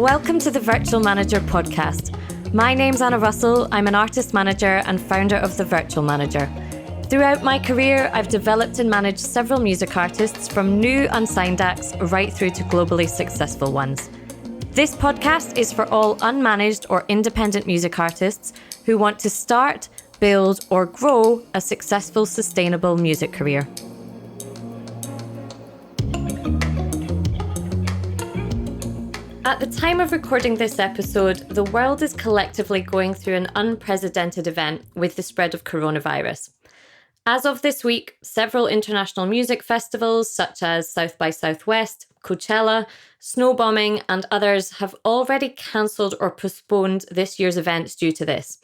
Welcome to the Virtual Manager podcast. My name's Anna Russell. I'm an artist manager and founder of The Virtual Manager. Throughout my career, I've developed and managed several music artists from new unsigned acts right through to globally successful ones. This podcast is for all unmanaged or independent music artists who want to start, build, or grow a successful, sustainable music career. At the time of recording this episode, the world is collectively going through an unprecedented event with the spread of coronavirus. As of this week, several international music festivals such as South by Southwest, Coachella, Snowbombing, and others have already cancelled or postponed this year's events due to this.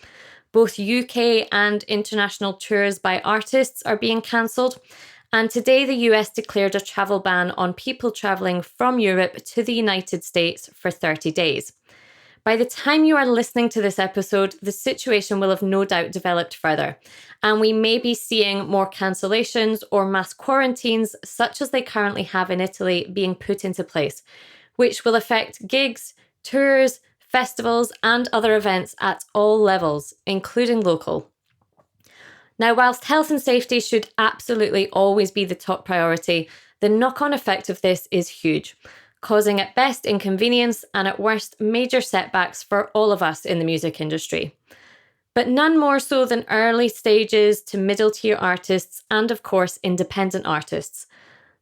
Both UK and international tours by artists are being cancelled. And today the US declared a travel ban on people travelling from Europe to the United States for 30 days. By the time you are listening to this episode, the situation will have no doubt developed further, and we may be seeing more cancellations or mass quarantines, such as they currently have in Italy, being put into place, which will affect gigs, tours, festivals, and other events at all levels, including local. Now, whilst health and safety should absolutely always be the top priority, the knock-on effect of this is huge, causing at best inconvenience and at worst major setbacks for all of us in the music industry. But none more so than early stages to middle-tier artists and, of course, independent artists.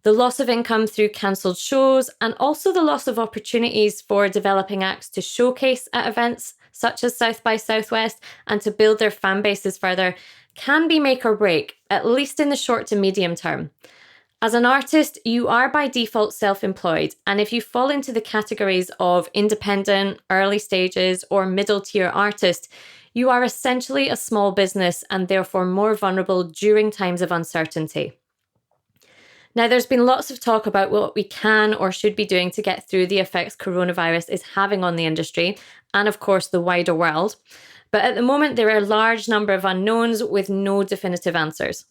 The loss of income through cancelled shows and also the loss of opportunities for developing acts to showcase at events such as South by Southwest and to build their fan bases further can be make or break, at least in the short to medium term. As an artist, you are by default self-employed, and if you fall into the categories of independent, early stages, or middle-tier artist, you are essentially a small business and therefore more vulnerable during times of uncertainty. Now, there's been lots of talk about what we can or should be doing to get through the effects coronavirus is having on the industry and, of course, the wider world. But at the moment, there are a large number of unknowns with no definitive answers.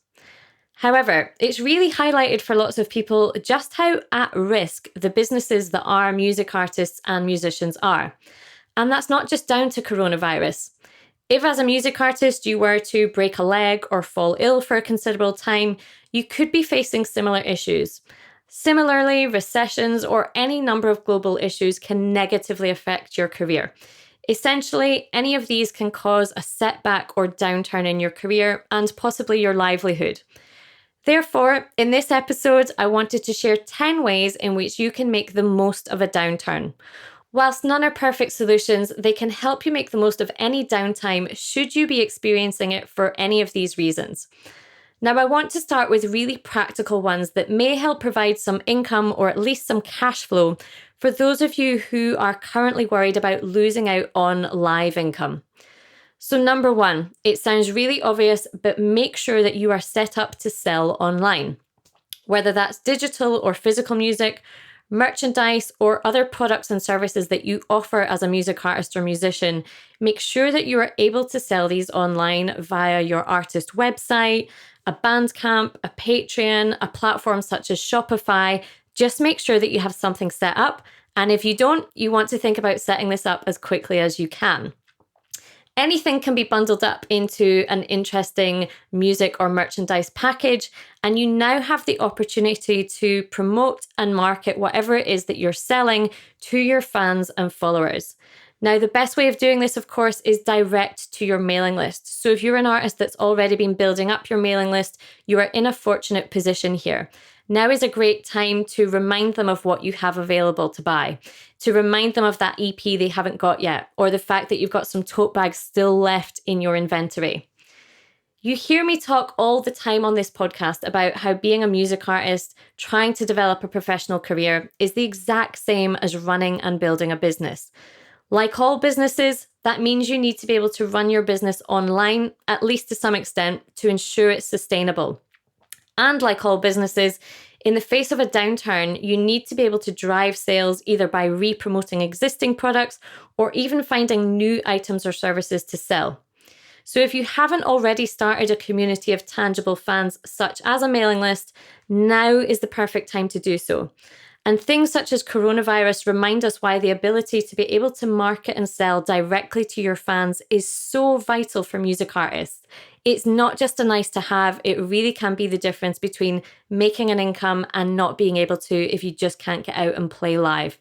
However, it's really highlighted for lots of people just how at risk the businesses that are music artists and musicians are. And that's not just down to coronavirus. If as a music artist you were to break a leg or fall ill for a considerable time, you could be facing similar issues. Similarly, recessions or any number of global issues can negatively affect your career. Essentially, any of these can cause a setback or downturn in your career and possibly your livelihood. Therefore, in this episode, I wanted to share 10 ways in which you can make the most of a downturn. Whilst none are perfect solutions, they can help you make the most of any downtime should you be experiencing it for any of these reasons. Now, I want to start with really practical ones that may help provide some income or at least some cash flow for those of you who are currently worried about losing out on live income. So number one, it sounds really obvious, but make sure that you are set up to sell online. Whether that's digital or physical music, merchandise, or other products and services that you offer as a music artist or musician, make sure that you are able to sell these online via your artist website, a Bandcamp, a Patreon, a platform such as Shopify. Just make sure that you have something set up. And if you don't, you want to think about setting this up as quickly as you can. Anything can be bundled up into an interesting music or merchandise package, and you now have the opportunity to promote and market whatever it is that you're selling to your fans and followers. Now, the best way of doing this, of course, is direct to your mailing list. So if you're an artist that's already been building up your mailing list, you are in a fortunate position here. Now is a great time to remind them of what you have available to buy, to remind them of that EP they haven't got yet, or the fact that you've got some tote bags still left in your inventory. You hear me talk all the time on this podcast about how being a music artist, trying to develop a professional career, is the exact same as running and building a business. Like all businesses, that means you need to be able to run your business online, at least to some extent, to ensure it's sustainable. And like all businesses, in the face of a downturn, you need to be able to drive sales either by re-promoting existing products or even finding new items or services to sell. So if you haven't already started a community of tangible fans, such as a mailing list, now is the perfect time to do so. And things such as coronavirus remind us why the ability to be able to market and sell directly to your fans is so vital for music artists. It's not just a nice to have, it really can be the difference between making an income and not being able to if you just can't get out and play live.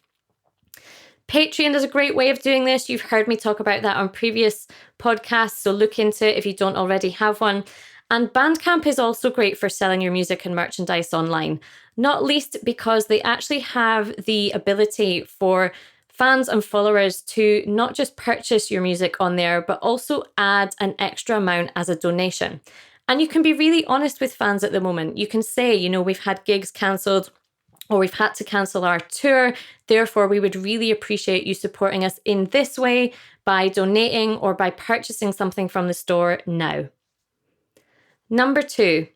Patreon is a great way of doing this. You've heard me talk about that on previous podcasts, so look into it if you don't already have one. And Bandcamp is also great for selling your music and merchandise online, not least because they actually have the ability for fans and followers to not just purchase your music on there, but also add an extra amount as a donation. And you can be really honest with fans at the moment. You can say, we've had gigs cancelled, or we've had to cancel our tour. Therefore, we would really appreciate you supporting us in this way by donating or by purchasing something from the store now. Number 2,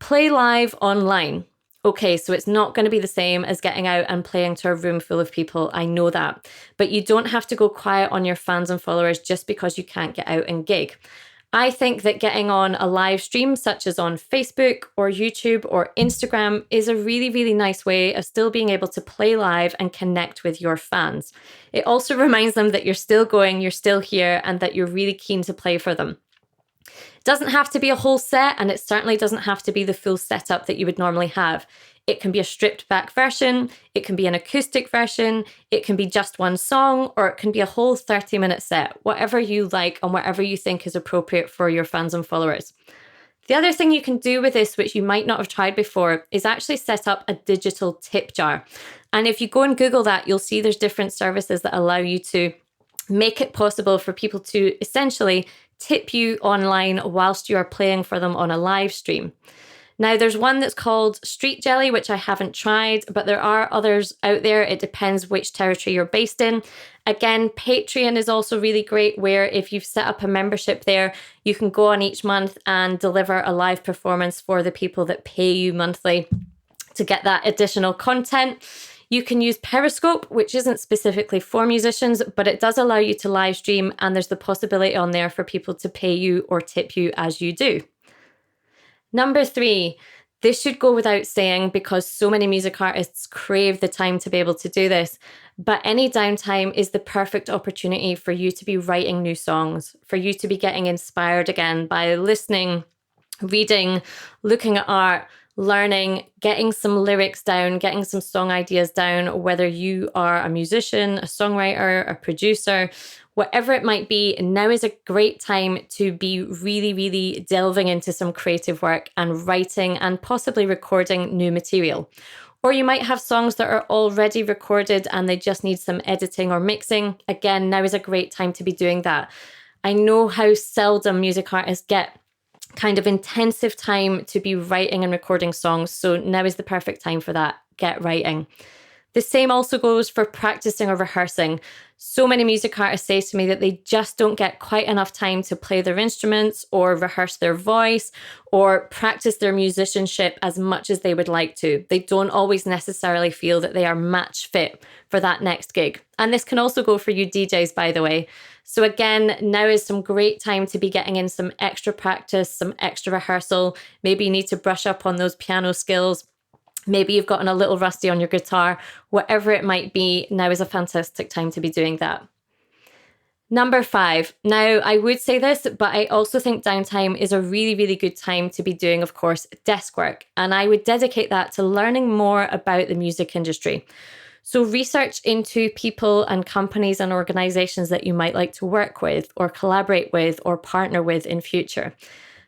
play live online. Okay, so it's not going to be the same as getting out and playing to a room full of people. I know that. But you don't have to go quiet on your fans and followers just because you can't get out and gig. I think that getting on a live stream, such as on Facebook or YouTube or Instagram, is a really, really nice way of still being able to play live and connect with your fans. It also reminds them that you're still going, you're still here, and that you're really keen to play for them. It doesn't have to be a whole set, and it certainly doesn't have to be the full setup that you would normally have. It can be a stripped back version, it can be an acoustic version, it can be just one song, or it can be a whole 30-minute set, whatever you like and whatever you think is appropriate for your fans and followers. The other thing you can do with this, which you might not have tried before, is actually set up a digital tip jar. And if you go and Google that, you'll see there's different services that allow you to make it possible for people to essentially tip you online whilst you are playing for them on a live stream. Now, there's one that's called Street Jelly, which I haven't tried, but there are others out there. It depends which territory you're based in. Again, Patreon is also really great, where if you've set up a membership there, you can go on each month and deliver a live performance for the people that pay you monthly to get that additional content. You can use Periscope, which isn't specifically for musicians, but it does allow you to live stream, and there's the possibility on there for people to pay you or tip you as you do. Number 3, this should go without saying because so many music artists crave the time to be able to do this, but any downtime is the perfect opportunity for you to be writing new songs, for you to be getting inspired again by listening, reading, looking at art, learning, getting some lyrics down, getting some song ideas down, whether you are a musician, a songwriter, a producer, whatever it might be. Now is a great time to be really, really delving into some creative work and writing and possibly recording new material. Or you might have songs that are already recorded and they just need some editing or mixing. Again, now is a great time to be doing that. I know how seldom music artists get kind of intensive time to be writing and recording songs. So now is the perfect time for that. Get writing. The same also goes for practicing or rehearsing. So many music artists say to me that they just don't get quite enough time to play their instruments or rehearse their voice or practice their musicianship as much as they would like to. They don't always necessarily feel that they are match fit for that next gig. And this can also go for you DJs, by the way. So again, now is some great time to be getting in some extra practice, some extra rehearsal. Maybe you need to brush up on those piano skills. Maybe you've gotten a little rusty on your guitar. Whatever it might be, now is a fantastic time to be doing that. Number 5. Now, I would say this, but I also think downtime is a really, really good time to be doing, of course, desk work. And I would dedicate that to learning more about the music industry. So research into people and companies and organizations that you might like to work with or collaborate with or partner with in future.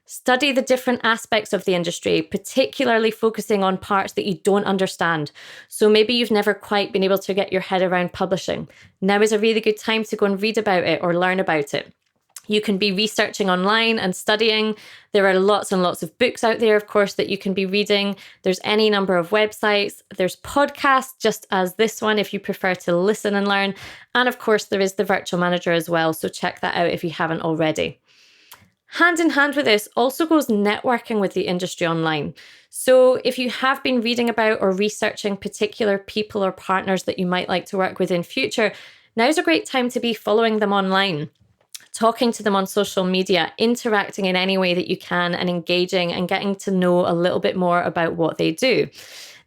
Study the different aspects of the industry, particularly focusing on parts that you don't understand. So maybe you've never quite been able to get your head around publishing. Now is a really good time to go and read about it or learn about it. You can be researching online and studying. There are lots and lots of books out there, of course, that you can be reading. There's any number of websites. There's podcasts, just as this one, if you prefer to listen and learn. And of course, there is the virtual manager as well. So check that out if you haven't already. Hand in hand with this also goes networking with the industry online. So if you have been reading about or researching particular people or partners that you might like to work with in future, now's a great time to be following them online, talking to them on social media, interacting in any way that you can and engaging and getting to know a little bit more about what they do.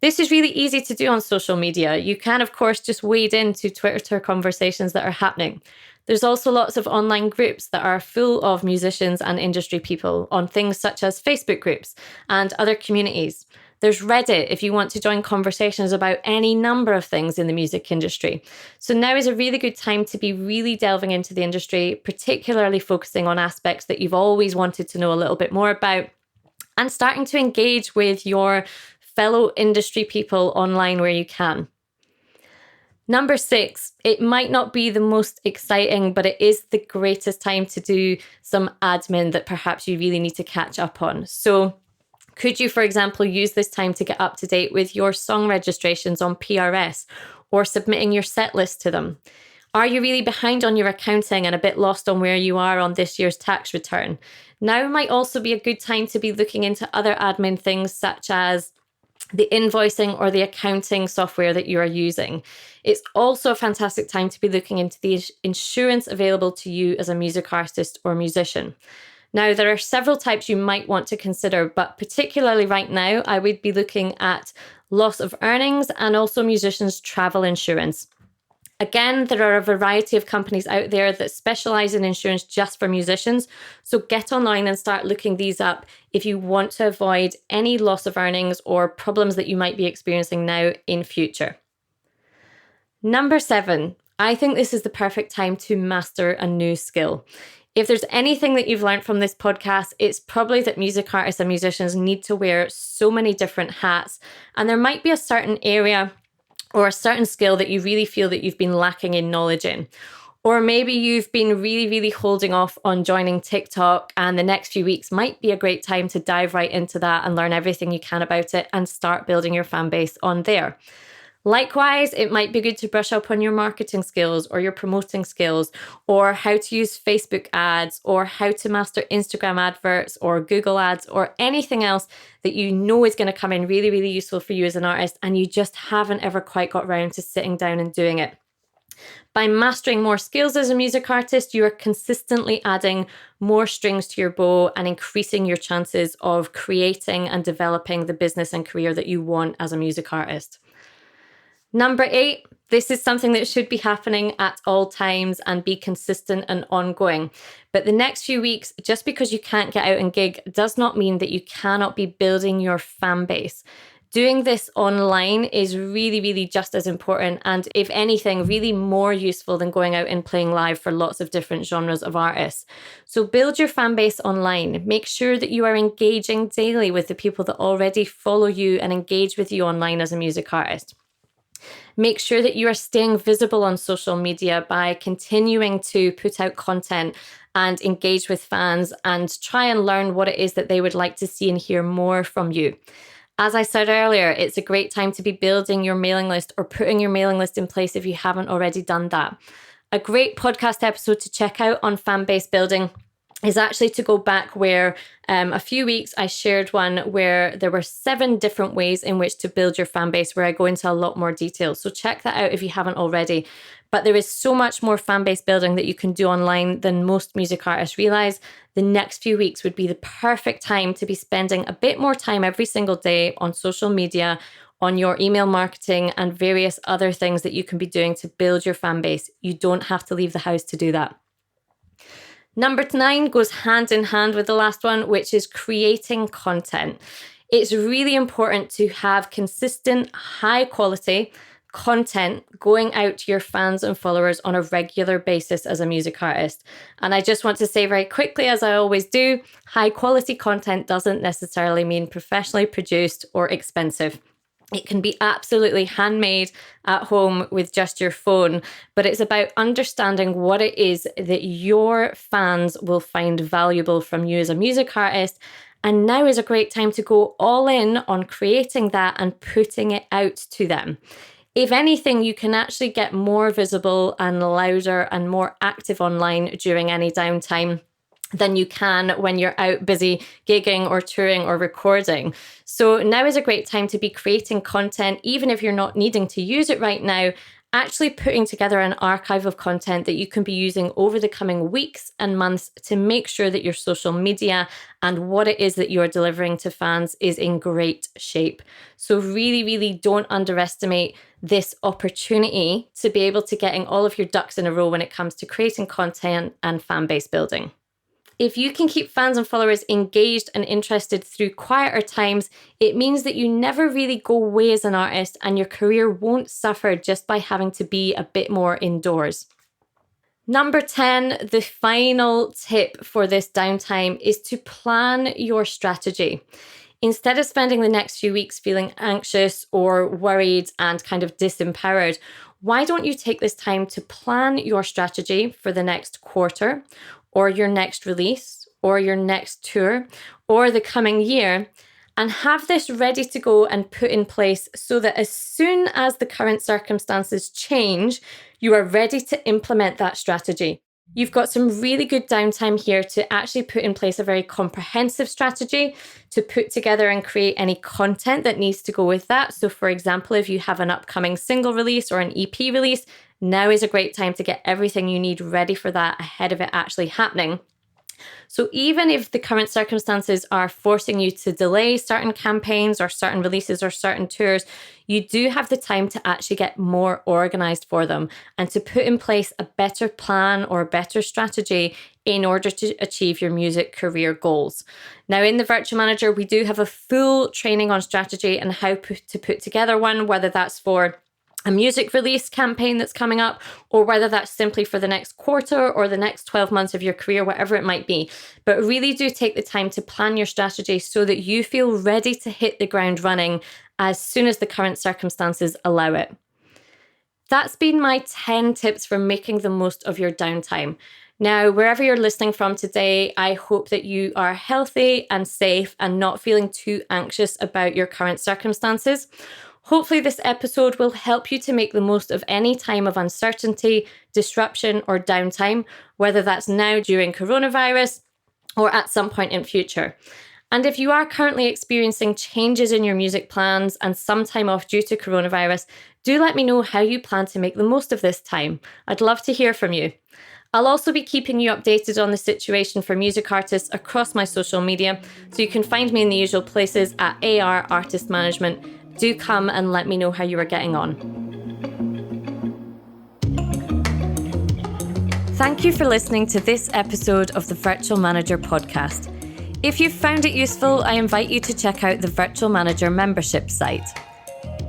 This is really easy to do on social media. You can, of course, just wade into Twitter conversations that are happening. There's also lots of online groups that are full of musicians and industry people on things such as Facebook groups and other communities. There's Reddit if you want to join conversations about any number of things in the music industry. So now is a really good time to be really delving into the industry, particularly focusing on aspects that you've always wanted to know a little bit more about and starting to engage with your fellow industry people online where you can. Number 6, it might not be the most exciting, but it is the greatest time to do some admin that perhaps you really need to catch up on. So could you, for example, use this time to get up to date with your song registrations on PRS or submitting your set list to them? Are you really behind on your accounting and a bit lost on where you are on this year's tax return? Now might also be a good time to be looking into other admin things such as the invoicing or the accounting software that you are using. It's also a fantastic time to be looking into the insurance available to you as a music artist or musician. Now, there are several types you might want to consider, but particularly right now, I would be looking at loss of earnings and also musicians' travel insurance. Again, there are a variety of companies out there that specialize in insurance just for musicians. So get online and start looking these up if you want to avoid any loss of earnings or problems that you might be experiencing now in future. Number 7, I think this is the perfect time to master a new skill. If there's anything that you've learned from this podcast, it's probably that music artists and musicians need to wear so many different hats, and there might be a certain area or a certain skill that you really feel that you've been lacking in knowledge in. Or maybe you've been really holding off on joining TikTok, and the next few weeks might be a great time to dive right into that and learn everything you can about it and start building your fan base on there. Likewise, it might be good to brush up on your marketing skills or your promoting skills, or how to use Facebook ads, or how to master Instagram adverts or Google ads, or anything else that you know is going to come in really useful for you as an artist, and you just haven't ever quite got around to sitting down and doing it. By mastering more skills as a music artist, you are consistently adding more strings to your bow and increasing your chances of creating and developing the business and career that you want as a music artist. Number 8, this is something that should be happening at all times and be consistent and ongoing. But the next few weeks, just because you can't get out and gig, does not mean that you cannot be building your fan base. Doing this online is really just as important, and if anything, really more useful than going out and playing live for lots of different genres of artists. So build your fan base online. Make sure that you are engaging daily with the people that already follow you and engage with you online as a music artist. Make sure that you are staying visible on social media by continuing to put out content and engage with fans and try and learn what it is that they would like to see and hear more from you. As I said earlier, it's a great time to be building your mailing list or putting your mailing list in place if you haven't already done that. A great podcast episode to check out on fan base building is actually to go back where a few weeks I shared one where there were 7 different ways in which to build your fan base, where I go into a lot more detail. So check that out if you haven't already. But there is so much more fan base building that you can do online than most music artists realize. The next few weeks would be the perfect time to be spending a bit more time every single day on social media, on your email marketing and various other things that you can be doing to build your fan base. You don't have to leave the house to do that. Number 9 goes hand in hand with the last one, which is creating content. It's really important to have consistent, high quality content going out to your fans and followers on a regular basis as a music artist. And I just want to say very quickly, as I always do, high quality content doesn't necessarily mean professionally produced or expensive. It can be absolutely handmade at home with just your phone, but it's about understanding what it is that your fans will find valuable from you as a music artist. And now is a great time to go all in on creating that and putting it out to them. If anything, you can actually get more visible and louder and more active online during any downtime than you can when you're out busy gigging or touring or recording. So now is a great time to be creating content, even if you're not needing to use it right now, actually putting together an archive of content that you can be using over the coming weeks and months to make sure that your social media and what it is that you're delivering to fans is in great shape. So really, really don't underestimate this opportunity to be able to getting all of your ducks in a row when it comes to creating content and fan base building. If you can keep fans and followers engaged and interested through quieter times, it means that you never really go away as an artist and your career won't suffer just by having to be a bit more indoors. Number 10, the final tip for this downtime is to plan your strategy. Instead of spending the next few weeks feeling anxious or worried and kind of disempowered, why don't you take this time to plan your strategy for the next quarter, or your next release, or your next tour, or the coming year, and have this ready to go and put in place so that as soon as the current circumstances change, you are ready to implement that strategy. You've got some really good downtime here to actually put in place a very comprehensive strategy, to put together and create any content that needs to go with that. So for example, if you have an upcoming single release or an EP release, now is a great time to get everything you need ready for that ahead of it actually happening. So even if the current circumstances are forcing you to delay certain campaigns or certain releases or certain tours, you do have the time to actually get more organized for them and to put in place a better plan or a better strategy in order to achieve your music career goals. Now, in the Virtual Manager, we do have a full training on strategy and how to put together one, whether that's for a music release campaign that's coming up, or whether that's simply for the next quarter or the next 12 months of your career, whatever it might be. But really do take the time to plan your strategy so that you feel ready to hit the ground running as soon as the current circumstances allow it. That's been my 10 tips for making the most of your downtime. Now, wherever you're listening from today, I hope that you are healthy and safe and not feeling too anxious about your current circumstances. Hopefully this episode will help you to make the most of any time of uncertainty, disruption, or downtime, whether that's now during coronavirus or at some point in future. And if you are currently experiencing changes in your music plans and some time off due to coronavirus, do let me know how you plan to make the most of this time. I'd love to hear from you. I'll also be keeping you updated on the situation for music artists across my social media, so you can find me in the usual places at AR Artist Management. Do come and let me know how you are getting on. Thank you for listening to this episode of the Virtual Manager podcast. If you've found it useful, I invite you to check out the Virtual Manager membership site.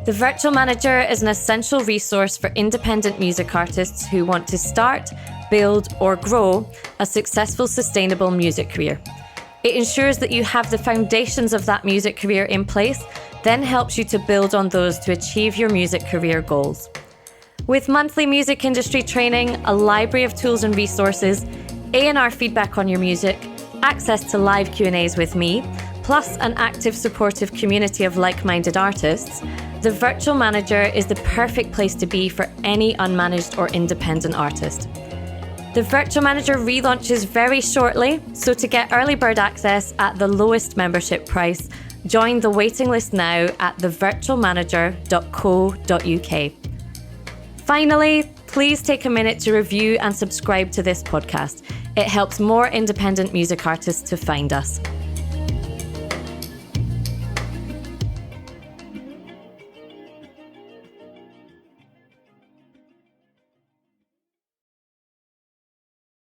The Virtual Manager is an essential resource for independent music artists who want to start, build, or grow a successful, sustainable music career. It ensures that you have the foundations of that music career in place, then helps you to build on those to achieve your music career goals. With monthly music industry training, a library of tools and resources, A&R feedback on your music, access to live Q&As with me, plus an active supportive community of like-minded artists, the Virtual Manager is the perfect place to be for any unmanaged or independent artist. The Virtual Manager relaunches very shortly, so to get early bird access at the lowest membership price, join the waiting list now at thevirtualmanager.co.uk. Finally, please take a minute to review and subscribe to this podcast. It helps more independent music artists to find us.